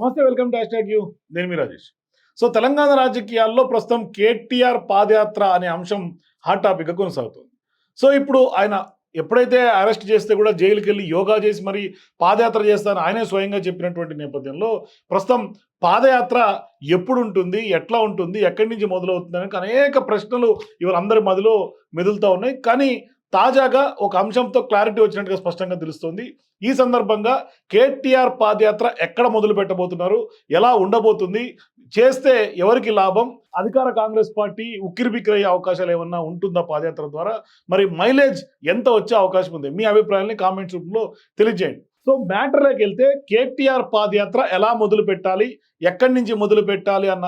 నమస్తే, welcome to you. నేను మీ Rajesh. So Telangana రాజకీయాల్లో ప్రస్తుతం కేటీఆర్ పాదయాత్ర అనే అంశం హాట్ టాపిక్గా కొనసాగుతుంది. సో ఇప్పుడు ఆయన ఎప్పుడైతే అరెస్ట్ చేస్తే కూడా జైలుకి వెళ్ళి యోగా చేసి మరి పాదయాత్ర చేస్తానని ఆయనే స్వయంగా చెప్పినటువంటి నేపథ్యంలో ప్రస్తుతం పాదయాత్ర ఎప్పుడు ఉంటుంది, ఎట్లా ఉంటుంది, ఎక్కడి నుంచి మొదలవుతుంది అని అనేక ప్రశ్నలు ఇవాళ అందరి మదిలో మెదులుతూ ఉన్నాయి. కానీ తాజాగా ఒక అంశంతో క్లారిటీ వచ్చినట్టుగా స్పష్టంగా తెలుస్తోంది. ఈ సందర్భంగా కేటీఆర్ పాదయాత్ర ఎక్కడ మొదలు పెట్టబోతున్నారు, ఎలా ఉండబోతుంది, చేస్తే ఎవరికి లాభం, అధికార కాంగ్రెస్ పార్టీ ఉక్కిరిబిక్కిరయ్యే అవకాశాలు ఏమన్నా ఉంటుందా పాదయాత్ర ద్వారా, మరి మైలేజ్ ఎంత వచ్చే అవకాశం ఉంది, మీ అభిప్రాయాన్ని కామెంట్స్ రూపంలో తెలియజేయండి. సో మ్యాటర్లోకి వెళ్తే కేటీఆర్ పాదయాత్ర ఎలా మొదలు పెట్టాలి, ఎక్కడి నుంచి మొదలు పెట్టాలి అన్న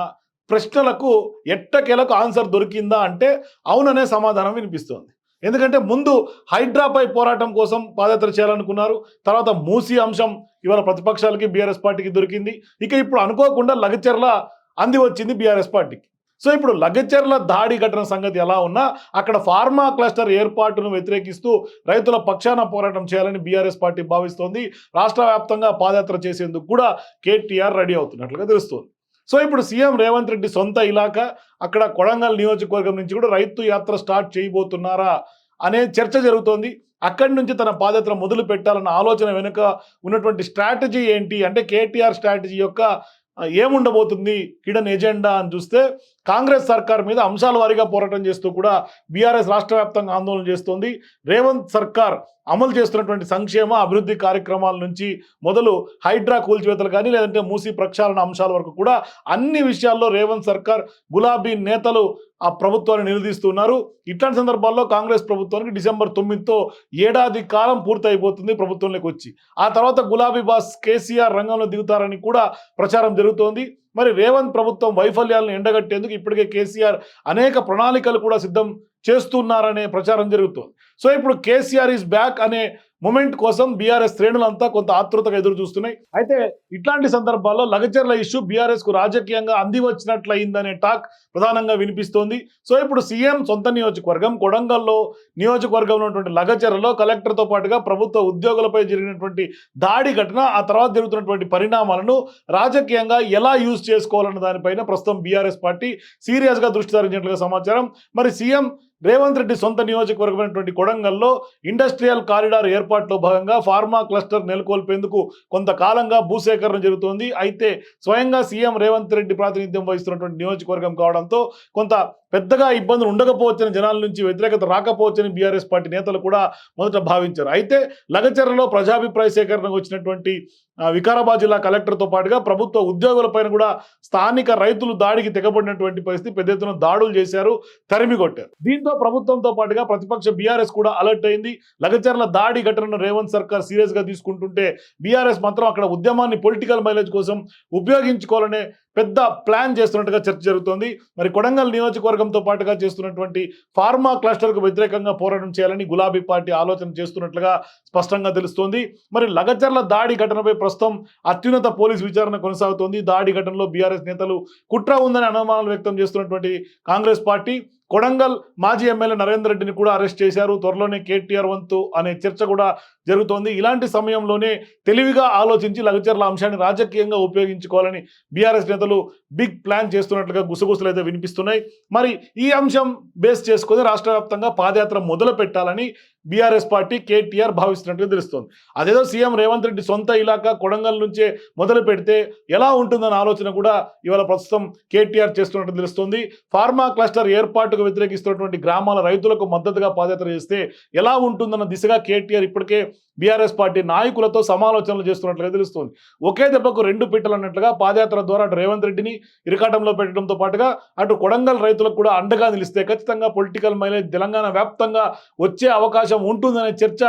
ప్రశ్నలకు ఎట్టకేలకు ఆన్సర్ దొరికిందా అంటే అవుననే సమాధానం వినిపిస్తోంది. ఎందుకంటే ముందు హైడ్రాపై పోరాటం కోసం పాదయాత్ర చేయాలనుకున్నారు. తర్వాత మూసీ అంశం ఇవాళ ప్రతిపక్షాలకి బీఆర్ఎస్ పార్టీకి దొరికింది. ఇక ఇప్పుడు అనుకోకుండా లగచర్ల అంది వచ్చింది బీఆర్ఎస్ పార్టీకి. సో ఇప్పుడు లగచర్ల దాడి ఘటన సంగతి ఎలా ఉన్నా అక్కడ ఫార్మా క్లస్టర్ ఏర్పాటును వ్యతిరేకిస్తూ రైతుల పక్షాన పోరాటం చేయాలని బీఆర్ఎస్ పార్టీ భావిస్తోంది. రాష్ట్ర వ్యాప్తంగా పాదయాత్ర చేసేందుకు కూడా కేటీఆర్ రెడీ అవుతున్నట్లుగా తెలుస్తోంది. సో ఇప్పుడు సీఎం రేవంత్ రెడ్డి సొంత ఇలాకా అక్కడ కొడంగల్ నియోజకవర్గం నుంచి కూడా రైతు యాత్ర స్టార్ట్ చేయబోతున్నారా అనే చర్చ జరుగుతోంది. అక్కడి నుంచి తన పాదయాత్ర మొదలు పెట్టాలన్న ఆలోచన వెనుక ఉన్నటువంటి స్ట్రాటజీ ఏంటి అంటే కేటీఆర్ స్ట్రాటజీ యొక్క ఏముండబోతుంది హిడెన్ ఎజెండా అని చూస్తే కాంగ్రెస్ సర్కార్ మీద అంశాల వారీగా పోరాటం చేస్తూ కూడా బీఆర్ఎస్ రాష్ట్ర వ్యాప్తంగా ఆందోళన చేస్తోంది. రేవంత్ సర్కార్ అమలు చేస్తున్నటువంటి సంక్షేమ అభివృద్ధి కార్యక్రమాల నుంచి మొదలు హైడ్రా కూల్చివేతలు కానీ లేదంటే మూసీ ప్రక్షాళన అంశాల వరకు కూడా అన్ని విషయాల్లో రేవంత్ సర్కార్ గులాబీ నేతలు ఆ ప్రభుత్వాన్ని నిలదీస్తున్నారు. ఇట్లాంటి సందర్భాల్లో కాంగ్రెస్ ప్రభుత్వానికి డిసెంబర్ 9తో ఏడాది కాలం పూర్తయిపోతుంది ప్రభుత్వంలోకి వచ్చి. ఆ తర్వాత గులాబీ బాస్ కేసీఆర్ రంగంలో దిగుతారని కూడా ప్రచారం జరుగుతోంది. మరి రేవంత్ ప్రభుత్వం వైఫల్యాలను ఎండగట్టేందుకు ఇప్పటికే కేసీఆర్ అనేక ప్రణాళికలు కూడా సిద్ధం చేస్తున్నారనే ప్రచారం జరుగుతోంది. సో ఇప్పుడు కేసీఆర్ ఈజ్ బ్యాక్ అనే మూమెంట్ కోసం బీఆర్ఎస్ శ్రేణులంతా కొంత ఆతృతగా ఎదురు చూస్తున్నాయి. అయితే ఇట్లాంటి సందర్భాల్లో లగచర్ల ఇష్యూ బీఆర్ఎస్ కు రాజకీయంగా అంది వచ్చినట్లయిందనే టాక్ ప్రధానంగా వినిపిస్తోంది. సో ఇప్పుడు సీఎం సొంత నియోజకవర్గం కొడంగల్లో నియోజకవర్గంలో ఉన్నటువంటి లగచర్లలో కలెక్టర్తో పాటుగా ప్రభుత్వ ఉద్యోగులపై జరిగినటువంటి దాడి ఘటన, ఆ తర్వాత జరుగుతున్నటువంటి పరిణామాలను రాజకీయంగా ఎలా యూజ్ చేసుకోవాలన్న దానిపైన ప్రస్తుతం బీఆర్ఎస్ పార్టీ సీరియస్గా దృష్టి సారించినట్లుగా సమాచారం. మరి సీఎం రేవంత్ రెడ్డి సొంత నియోజకవర్గమైనటువంటి కొడంగల్లో ఇండస్ట్రియల్ కారిడార్ ఏర్పాటులో భాగంగా ఫార్మా క్లస్టర్ నెలకొల్పేందుకు కొంతకాలంగా భూసేకరణ జరుగుతోంది. అయితే స్వయంగా సీఎం రేవంత్ రెడ్డి ప్రాతినిధ్యం వహిస్తున్నటువంటి నియోజకవర్గం కావడంతో కొంత పెద్దగా ఇబ్బందులు ఉండకపోవచ్చని, జనాల నుంచి వ్యతిరేకత రాకపోవచ్చని బీఆర్ఎస్ పార్టీ నేతలు కూడా మొదట భావించారు. అయితే లగచర్లలో ప్రజాభిప్రాయ సేకరణకు వచ్చినటువంటి వికారాబాద్ జిల్లా కలెక్టర్తో పాటుగా ప్రభుత్వ ఉద్యోగులపైన కూడా స్థానిక రైతులు దాడికి తెగబడినటువంటి పరిస్థితి, పెద్ద ఎత్తున దాడులు చేశారు, తరిమి కొట్టారు. దీంతో ప్రభుత్వంతో పాటుగా ప్రతిపక్ష బీఆర్ఎస్ కూడా అలర్ట్ అయింది. లగచర్ల దాడి ఘటనను రేవంత్ సర్కార్ సీరియస్ గా తీసుకుంటుంటే బీఆర్ఎస్ మాత్రం అక్కడ ఉద్యమాన్ని పొలిటికల్ మైలేజ్ కోసం ఉపయోగించుకోవాలనే పెద్ద ప్లాన్ చేస్తున్నట్టుగా చర్చ జరుగుతోంది. మరి కొడంగల్ నియోజకవర్గంతో పాటుగా చేస్తున్నటువంటి ఫార్మా క్లస్టర్కు వ్యతిరేకంగా పోరాటం చేయాలని గులాబీ పార్టీ ఆలోచన చేస్తున్నట్లుగా స్పష్టంగా తెలుస్తోంది. మరి లగచర్ల దాడి ఘటనపై ప్రస్తుతం అత్యున్నత పోలీస్ విచారణ కొనసాగుతోంది. దాడి ఘటనలో బీఆర్ఎస్ నేతలు కుట్ర ఉందని అనుమానాలు వ్యక్తం చేస్తున్నటువంటి కాంగ్రెస్ పార్టీ కొడంగల్ మాజీ ఎమ్మెల్యే నరేందర్ రెడ్డిని కూడా అరెస్ట్ చేశారు. త్వరలోనే కేటీఆర్ వంతు అనే చర్చ కూడా జరుగుతోంది. ఇలాంటి సమయంలోనే తెలివిగా ఆలోచించి లగచర్ల అంశాన్ని రాజకీయంగా ఉపయోగించుకోవాలని బీఆర్ఎస్ నేతలు బిగ్ ప్లాన్ చేస్తున్నట్లుగా గుసగుసలు అయితే వినిపిస్తున్నాయి. మరి ఈ అంశం బేస్ చేసుకుని రాష్ట్ర వ్యాప్తంగా పాదయాత్ర మొదలు పెట్టాలని బీఆర్ఎస్ పార్టీ కేటీఆర్ భావిస్తున్నట్టుగా తెలుస్తోంది. అదేదో సీఎం రేవంత్ రెడ్డి సొంత ఇలాకా కొడంగల్ నుంచే మొదలు పెడితే ఎలా ఉంటుందన్న ఆలోచన కూడా ఇవాళ ప్రస్తుతం కేటీఆర్ చేస్తున్నట్టు తెలుస్తోంది. ఫార్మా క్లస్టర్ ఏర్పాటుకు వ్యతిరేకిస్తున్నటువంటి గ్రామాల రైతులకు మద్దతుగా పాదయాత్ర చేస్తే ఎలా ఉంటుందన్న దిశగా కేటీఆర్ ఇప్పటికే బీఆర్ఎస్ పార్టీ నాయకులతో సమాలోచనలు చేస్తున్నట్లుగా తెలుస్తోంది. ఒకే దెబ్బకు రెండు పిట్టలు అన్నట్లుగా పాదయాత్ర ద్వారా అటు రేవంత్ రెడ్డిని ఇరకాటంలో పెట్టడంతో పాటుగా అటు కొడంగల్ రైతులకు కూడా అండగా నిలిస్తే ఖచ్చితంగా పొలిటికల్ మైలేజ్ తెలంగాణ వ్యాప్తంగా వచ్చే అవకాశం ఉంటుందనే చర్చ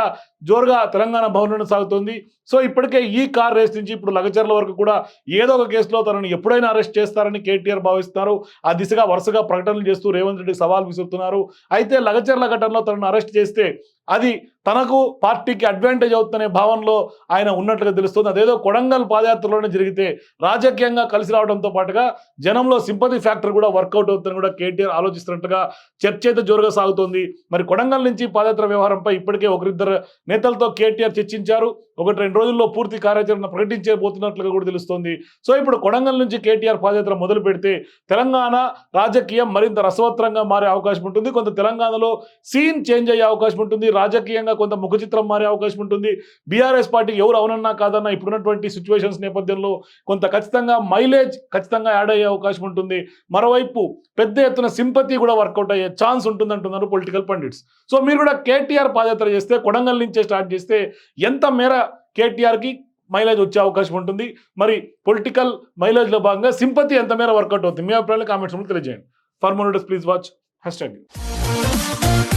జోరుగా తెలంగాణ భవనంలో సాగుతోంది. సో ఇప్పటికే ఈ కార్ రేస్ నుంచి ఇప్పుడు లగచర్ల వరకు కూడా ఏదో ఒక కేసులో తనను ఎప్పుడైనా అరెస్ట్ చేస్తారని కేటీఆర్ భావిస్తున్నారు. ఆ దిశగా వరుసగా ప్రకటనలు చేస్తూ రేవంత్ రెడ్డికి సవాల్ విసురుతున్నారు. అయితే లగచర్ల ఘటనలో తనను అరెస్ట్ చేస్తే అది తనకు పార్టీకి అడ్వాంటేజ్ అవుతుందనే భావనలో ఆయన ఉన్నట్లుగా తెలుస్తుంది. అదేదో కొడంగల్ పాదయాత్రలోనే జరిగితే రాజకీయంగా కలిసి రావడంతో పాటుగా జనంలో సింపతి ఫ్యాక్టర్ కూడా వర్కౌట్ అవుతుందని కూడా కేటీఆర్ ఆలోచిస్తున్నట్టుగా చర్చ అయితే జోరుగా సాగుతోంది. మరి కొడంగల్ నుంచి పాదయాత్ర వ్యవహారంపై ఇప్పటికే ఒకరిద్దరు నేతలతో కేటీఆర్ చర్చించారు. 1-2 రోజుల్లో పూర్తి కార్యాచరణ ప్రకటించబోతున్నట్లుగా కూడా తెలుస్తోంది. సో ఇప్పుడు కొడంగల్ నుంచి కేటీఆర్ పాదయాత్ర మొదలు పెడితే తెలంగాణ రాజకీయం మరింత రసవత్రంగా మారే అవకాశం ఉంటుంది. కొంత తెలంగాణలో సీన్ చేంజ్ అయ్యే అవకాశం ఉంటుంది. రాజకీయంగా కొంత ముఖ చిత్రం మారే అవకాశం ఉంటుంది. బీఆర్ఎస్ పార్టీకి ఎవరు అవునన్నా కాదన్నా ఇప్పుడున్నటువంటి సిచ్యువేషన్స్ నేపథ్యంలో కొంత ఖచ్చితంగా మైలేజ్ ఖచ్చితంగా యాడ్ అయ్యే అవకాశం ఉంటుంది. మరోవైపు పెద్ద ఎత్తున సింపతి కూడా వర్కౌట్ అయ్యే ఛాన్స్ ఉంటుందంటున్నారు పొలిటికల్ పండిట్స్. సో మీరు కూడా కేటీఆర్ పాదయాత్ర చేస్తే కొడంగల్ నుంచే స్టార్ట్ చేస్తే ఎంత మేర కేటీఆర్కి మైలేజ్ వచ్చే అవకాశం ఉంటుంది, మరి పొలిటికల్ మైలేజ్లో భాగంగా సింపతి ఎంత మేర వర్కౌట్ అవుతుంది? మీ అభిప్రాయాలు కామెంట్స్ తెలియజేయండి. For more videos please watch #.